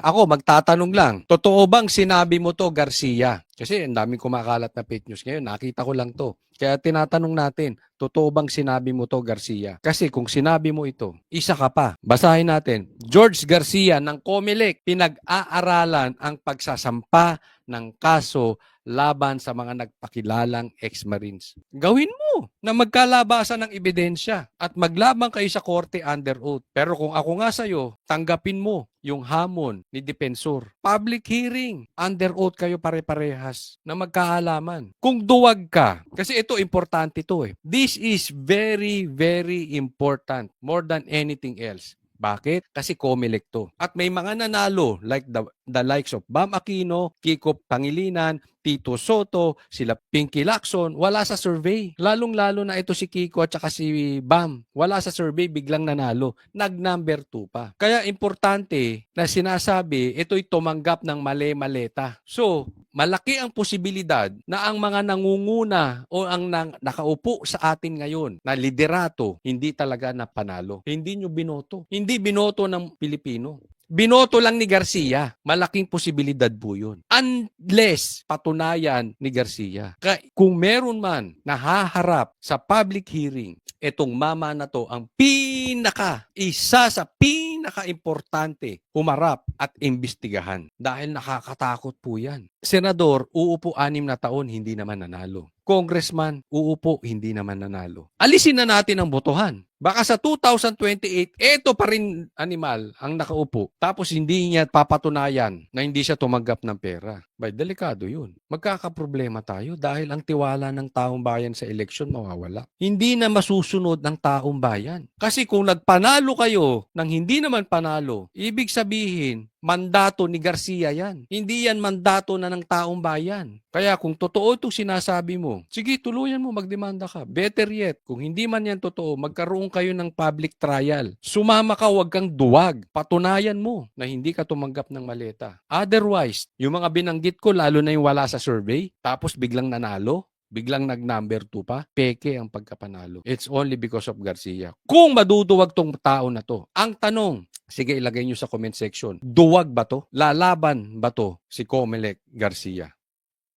Ako, magtatanong lang, totoo bang sinabi mo to, Garcia? Kasi ang daming kumakalat na fake news ngayon, nakita ko lang to. Kaya tinatanong natin, totoo bang sinabi mo to, Garcia? Kasi kung sinabi mo ito, isa ka pa. Basahin natin. George Garcia ng COMELEC, pinag-aaralan ang pagsasampa ng kaso laban sa mga nagpakilalang ex-Marines. Gawin mo na magkalabasan ng ebidensya at maglaban kayo sa korte under oath. Pero kung ako nga sa'yo, tanggapin mo yung hamon ni Depensor. Public hearing, under oath kayo pare-parehas na magkaalaman. Kung duwag ka, kasi ito importante to eh. This is very, very important more than anything else. Bakit? Kasi COMELEC to. At may mga nanalo like the likes of Bam Aquino, Kiko Pangilinan, Tito Soto, sila Pinky Lacson, wala sa survey. Lalong-lalo na ito si Kiko at saka si Bam. Wala sa survey, biglang nanalo. Nag-number 2 pa. Kaya importante na sinasabi, ito'y tumanggap ng mali-maleta. So, malaki ang posibilidad na ang mga nangunguna o ang nakaupo sa atin ngayon na liderato, hindi talaga napanalo. Hindi nyo binoto. Hindi binoto ng Pilipino. Binoto lang ni Garcia. Malaking posibilidad po yun. Unless patunayan ni Garcia. Kung meron man nahaharap sa public hearing, etong mama na to ang isa sa pinaka-importante humarap at imbestigahan. Dahil nakakatakot po yan. Senador, uupo 6 na taon, hindi naman nanalo. Congressman, uupo, hindi naman nanalo. Alisin na natin ang botohan. Baka sa 2028, eto pa rin animal ang nakaupo. Tapos hindi niya papatunayan na hindi siya tumanggap ng pera. Bay, delikado yun. Magkakaproblema tayo dahil ang tiwala ng taong bayan sa eleksyon mawawala. Hindi na masusunod ng taong bayan. Kasi kung nagpanalo kayo nang hindi naman panalo, ibig sabihin, mandato ni Garcia yan. Hindi yan mandato na ng taong bayan. Kaya kung totoo itong sinasabi mo, sige, tuluyan mo, magdemanda ka. Better yet, kung hindi man yan totoo, magkaroon kayo ng public trial. Sumama ka, huwag kang duwag. Patunayan mo na hindi ka tumanggap ng maleta. Otherwise, yung mga binanggit ko, lalo na yung wala sa survey, tapos biglang nanalo, biglang nag-number 2 pa, peke ang pagkapanalo. It's only because of Garcia. Kung maduduwag tong tao na to, ang tanong, sige ilagay nyo sa comment section, duwag ba to? Lalaban ba to si COMELEC Garcia?